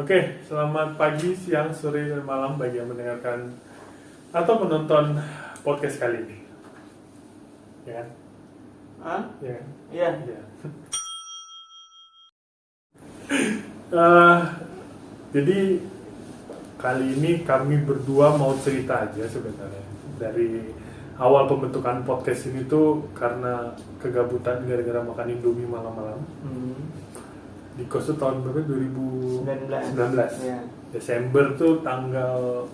Oke, selamat pagi, siang, sore, dan malam bagi yang mendengarkan atau menonton podcast kali ini. Ya kan? Hah? Ya kan? Iya. Ya. Eh, jadi kali ini kami berdua mau cerita aja sebenarnya. Dari awal pembentukan podcast ini tuh karena kegabutan gara-gara makan Indomie malam-malam. Di kos tuh tahun berapa? 2019. Iya. Desember tuh tanggal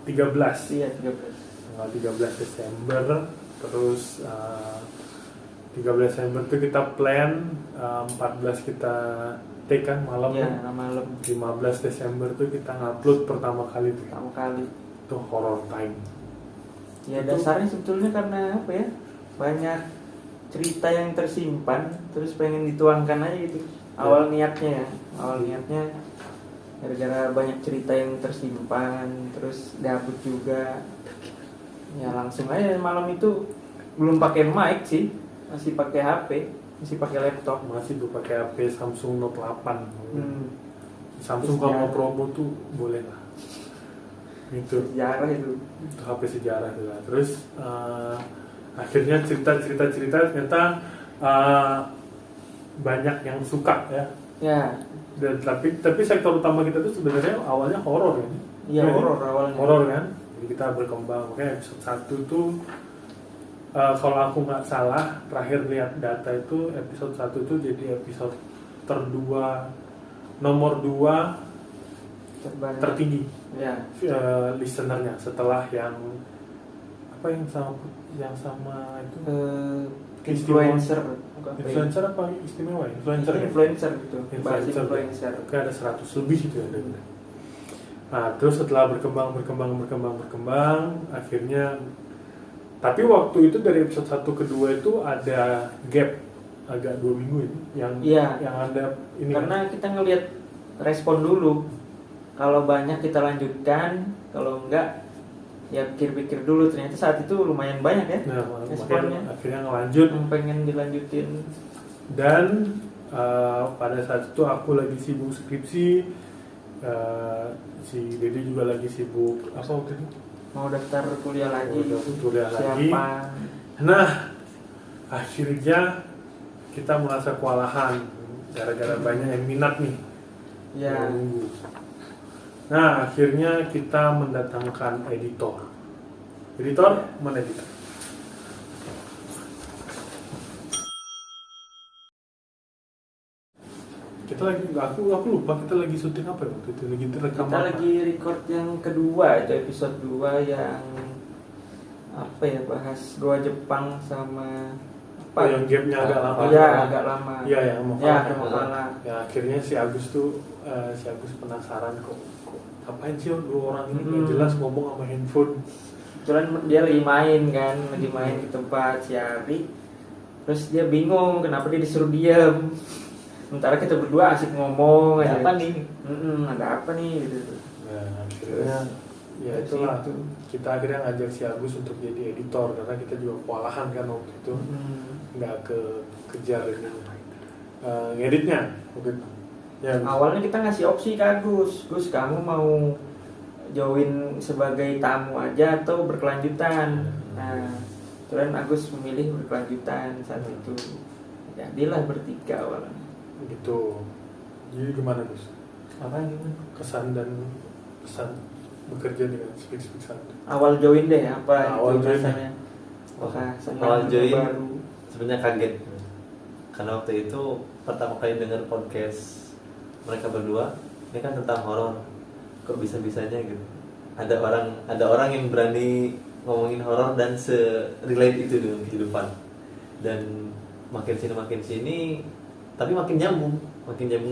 13. Iya, 13. Tanggal 13 Desember. Terus 13 Desember tuh kita plan, 14 kita take kan malam. Iya, kan? malam. 15 Desember tuh kita ngupload pertama kali tuh. Pertama kali. Itu horror time. Ya Itu- dasarnya sebetulnya karena apa ya? Banyak cerita yang tersimpan, terus pengen dituangkan aja gitu. Awal niatnya ya. Awal niatnya gara-gara banyak cerita yang tersimpan, terus gabut juga. Ya langsung aja malam itu belum pakai mic sih, masih pakai HP, masih pakai laptop. Masih gue pakai HP Samsung Note 8. Samsung Terus kalau mau ya. promo tuh boleh lah. Gitu. Sejarah itu. Itu HP sejarah tuh lah. Terus akhirnya cerita ternyata banyak yang suka ya. Ya, Dan tapi sektor utama kita tuh sebenarnya awalnya horor kan. iya horor awalnya. Horor kan. Jadi kita berkembang. Makanya episode 1 tuh kalau aku nggak salah terakhir lihat data itu episode 1 tuh jadi episode nomor 2 Terbanyak. tertinggi Ya, listenernya setelah yang apa yang sama itu influencer. Bukan influencer apa istimewa ya? Influencer ya? Influencer gitu. Bahas Influencer. influencer. Kayak ada 100 lebih gitu ya. Nah terus setelah berkembang akhirnya, tapi waktu itu dari episode 1 ke 2 itu ada gap agak 2 minggu ini Iya. yang ada ini Karena kita ngelihat respon dulu. Kalau banyak kita lanjutkan, kalau enggak ya pikir-pikir dulu. Ternyata saat itu lumayan banyak ya. nah responnya. makanya akhirnya ngelanjut. Yang pengen dilanjutin. Dan pada saat itu aku lagi sibuk skripsi, si Dedi juga lagi sibuk apa waktu itu? Mau daftar kuliah lagi. Kuliah lagi. Siapa? Nah, akhirnya kita merasa kewalahan gara-gara banyak yang minat nih. Ya. Yang nunggu. Nah, akhirnya kita mendatangkan editor. Editor, mana editor? Kita lagi, aku lupa kita lagi syuting apa ya waktu itu, lagi rekam Kita apa? lagi record yang kedua, itu episode 2 yang apa ya, bahas goa Jepang sama apa? Oh, yang gapnya agak lama. Iya, agak lama. Iya, yang sama Ya, Falah. sama Falah. Ya, akhirnya si Agus tuh, si Agus penasaran kok ngapain sih dua orang ini nggak jelas ngomong sama handphone. Kebetulan dia lagi main kan, lagi main di tempat si Ari. Terus dia bingung kenapa dia disuruh diam. Sementara kita berdua asik ngomong aja. Ada apa nih? Ada apa nih gitu. Nah, akhirnya ya Terus itulah itu. kita akhirnya ngajak si Agus untuk jadi editor karena kita juga kewalahan kan waktu itu nggak kejar ini ngeditnya waktu itu. Ya, Awalnya kita ngasih opsi ke Agus, Gus kamu mau join sebagai tamu aja atau berkelanjutan. Nah, terus Agus memilih berkelanjutan saat itu. Jadilah bertiga awalnya. gitu. Jadi gimana Gus? Apa gimana? Kesan dan pesan bekerja dengan Speak Sound. Awal join deh apa Awal itu join. rasanya? Apakah senang Awal join baru? sebenarnya kaget karena waktu itu pertama kali dengar podcast mereka berdua, ini kan tentang horor, kok bisa-bisanya gitu. Ada orang yang berani ngomongin horor dan se-relate itu dengan kehidupan. Dan makin sini tapi makin nyambung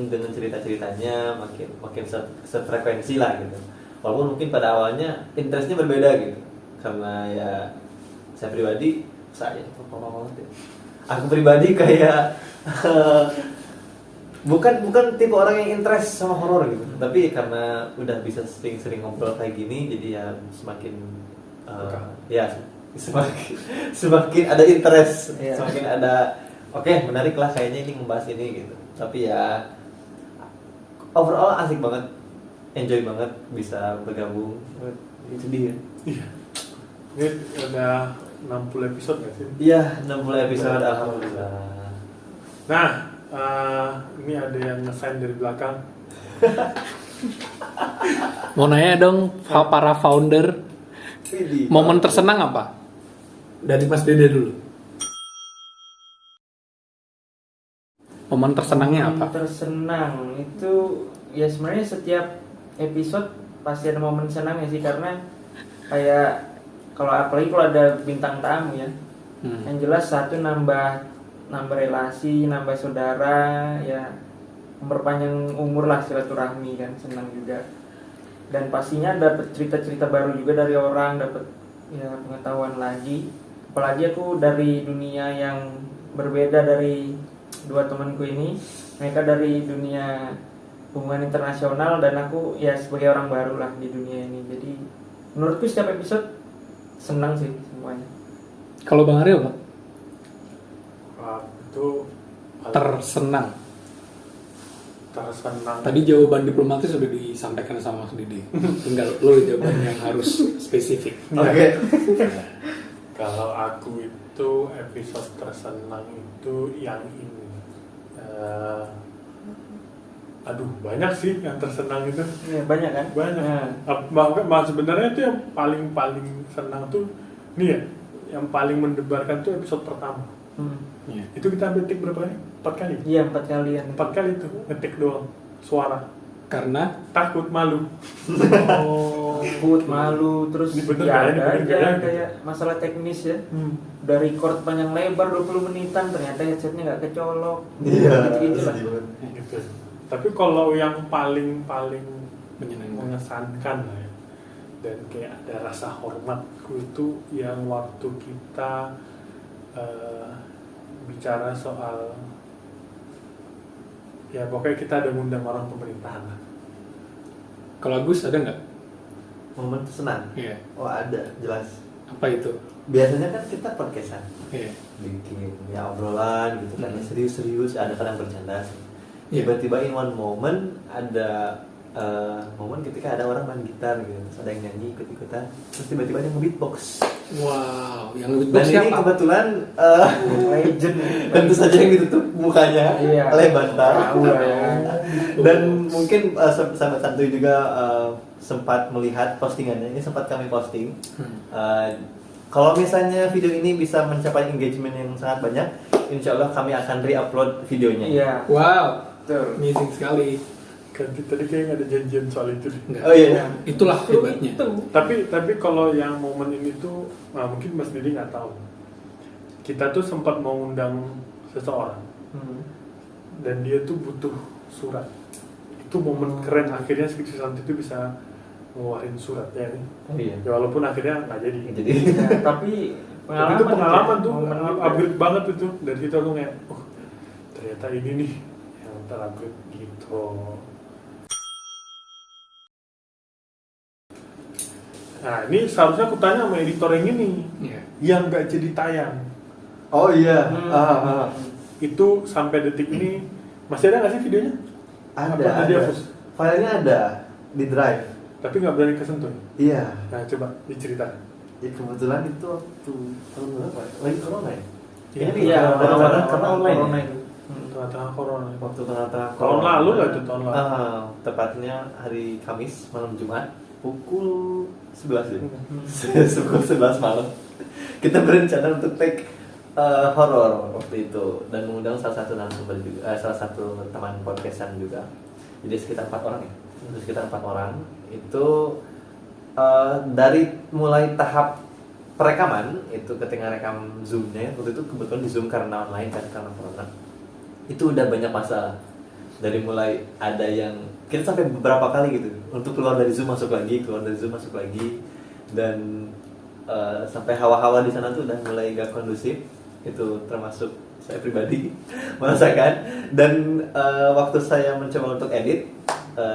dengan cerita-ceritanya, makin sefrekuensi lah gitu. Walaupun mungkin pada awalnya interestnya berbeda gitu, karena ya saya pribadi aku pribadi kayak bukan tipe orang yang interest sama horor gitu, tapi karena udah bisa sering ngobrol kayak gini, jadi ya semakin ya semakin ada interest, semakin ada menarik lah kayaknya ini membahas ini gitu. Tapi ya overall asik banget enjoy banget bisa bergabung. Itu dia. Iya. Ini udah 60 episode nggak sih? Iya, 60 episode alhamdulillah. Nah, ini ada yang nge-sign dari belakang. Mau nanya dong para founder, momen tersenang apa? Dari Mas Dede dulu. Momen tersenangnya apa? Tersenang itu ya sebenarnya setiap episode pasti ada momen senangnya sih, karena kayak kalau apalagi kalau ada bintang tamu ya, yang jelas satu nambah relasi, nambah saudara, ya memperpanjang umur lah, silaturahmi kan, senang juga. Dan pastinya dapat cerita-cerita baru juga dari orang, dapat ya pengetahuan lagi. Apalagi aku dari dunia yang berbeda dari dua temanku ini, mereka dari dunia hubungan internasional dan aku ya sebagai orang baru lah di dunia ini. Jadi menurutku setiap episode senang sih semuanya. Kalau Bang Ariel, Pak? Itu Tersenang. tersenang. Tadi jawaban diplomatis sudah disampaikan sama Mas Dede. Tinggal lo jawaban yang harus spesifik. Oke. Kalau aku itu episode tersenang itu yang ini. Aduh, banyak sih yang tersenang itu. Ya, banyak kan? Banyak. Nah, Sebenarnya itu yang paling senang tuh nih ya, yang paling mendebarkan tuh episode pertama. Iya. Itu kita ngetik berapa kali? 4 kali. iya 4 kalian. 4 kali tuh ngetik doang suara. Karena Takut, malu. Takut, malu, terus Ini bener ya nggak ya? Ini ada bener aja nggak ya? kayak masalah teknis ya. Udah record panjang lebar 20 menitan, ternyata headsetnya nggak kecolok. Iya. Gitu lah. Gitu. Tapi kalau yang paling menyenangkan. mengesankan lah ya, dan kayak ada rasa hormatku itu yang waktu kita bicara soal ya pokoknya kita ada ngundang orang pemerintahan lah. Kalau Agus ada nggak? Momen tersenang. Iya. Oh ada, jelas. Apa itu? Biasanya kan kita podcastan, Iya. bikin ya obrolan gitu kan, serius-serius, ada kadang bercanda. Iya. Tiba-tiba in one moment ada momen ketika ada orang main gitar gitu, terus ada yang nyanyi ikut-ikutan, terus tiba-tiba dia nge-beatbox. Wow, yang Dan beatbox ini siapa? kebetulan Legend. tentu saja yang ditutup mukanya Iya. oleh Bantar. Tahu lah ya. Dan mungkin sahabat santuy juga sempat melihat postingannya, ini sempat kami posting. Kalau misalnya video ini bisa mencapai engagement yang sangat banyak, insya Allah kami akan re-upload videonya. Iya. Wow, Betul. amazing sekali. Kan tadi kayak nggak ada janjian soal itu deh. Enggak. Oh iya. Itulah hebatnya. Tapi kalau yang momen ini tuh, nah mungkin Mas Didi nggak tahu. Kita tuh sempat mau undang seseorang dan dia tuh butuh surat. Itu momen keren, akhirnya Skripsi Santi itu bisa ngeluarin surat ya nih. Oh iya. Ya walaupun akhirnya nggak jadi. Jadi Ya, tapi Tapi itu pengalaman ya, tuh, momen juga. upgrade banget itu. Dari situ aku kayak, oh ternyata ini nih yang terupgrade gitu. Nah ini seharusnya aku tanya sama editor yang ini, Iya. yang nggak jadi tayang. oh iya. Itu sampai detik ini masih ada nggak sih videonya? Ada. Apa tadi ada. hapus? Filenya ada di drive. Tapi nggak berani kesentuh. Iya. Nah coba diceritakan. Ya kebetulan itu waktu tahun berapa? Lagi corona ya? Iya, Ini Iya, karena online. corona Ya? itu. Tengah-tengah corona. Waktu tengah-tengah Tahun lalu lah itu, tahun lalu. Tepatnya hari Kamis malam Jumat pukul 11 ya. Pukul 11 malam. Kita berencana untuk take horor waktu itu dan mengundang salah satu narasumber juga, salah satu teman podcastan juga. Jadi sekitar 4 orang ya. Sekitar 4 orang itu dari mulai tahap perekaman itu ketika rekam zoomnya waktu itu kebetulan di zoom karena online kan karena corona itu udah banyak masalah dari mulai ada yang kita sampai beberapa kali gitu untuk keluar dari zoom masuk lagi dan sampai hawa-hawa di sana tuh udah mulai gak kondusif itu termasuk saya pribadi merasakan dan waktu saya mencoba untuk edit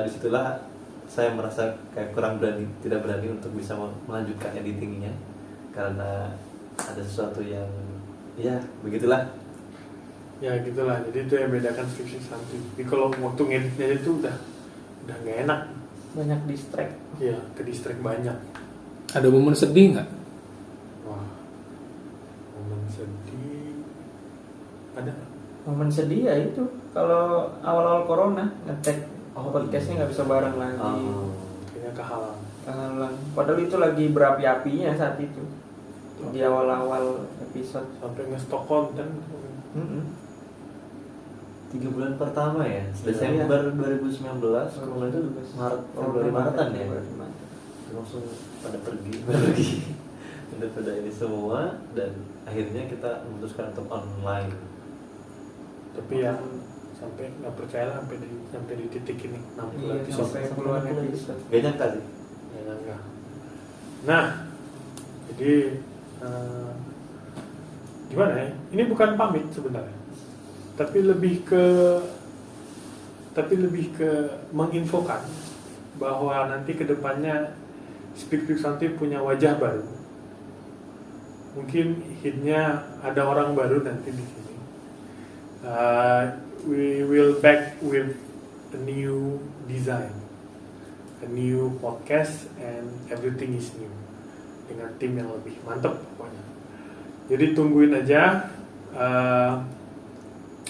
disitulah saya merasa kayak kurang tidak berani untuk bisa melanjutkan editingnya karena ada sesuatu yang ya begitulah. Ya gitulah, jadi itu yang bedakan Skripsi Santi. Jadi kalau waktu ngeditnya itu udah nggak enak, banyak distract. Iya, ke distrik banyak. Ada momen sedih nggak? Wah, momen sedih ada nggak? Momen sedih ya itu kalau awal-awal corona ngetek podcastnya nggak bisa bareng lagi. Kayaknya kehalang. Padahal itu lagi berapi-apinya saat itu di awal-awal episode. Sampai nge-stok konten. 3 bulan pertama ya, Desember 2019, kalau itu Maret, Februari Maretan ya, langsung pada pergi, pada ini semua, dan akhirnya kita memutuskan untuk online. Tapi ya sampai nggak percaya lah sampai di titik ini 60 Iya, episode. sampai puluhan episode. Gak nyangka sih. Ya, enggak. Nah, jadi gimana ya? Ini bukan pamit sebenarnya, tapi lebih ke menginfokan bahwa nanti kedepannya Speak Santuy punya wajah baru. Mungkin hitnya ada orang baru nanti di sini. We will back with a new design, a new podcast, and everything is new dengan tim yang lebih mantap pokoknya. Jadi tungguin aja.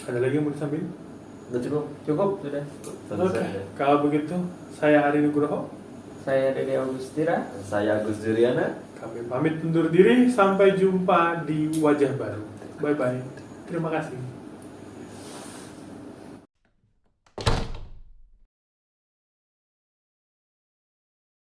Ada lagi yang mau disampaikan? Udah cukup? Cukup sudah. Oke. Kalau begitu, saya Ari Nugroho. Saya Dede Augustira. Saya Agus Duriana. Kami pamit undur diri. Sampai jumpa di wajah baru. Bye bye. Terima kasih.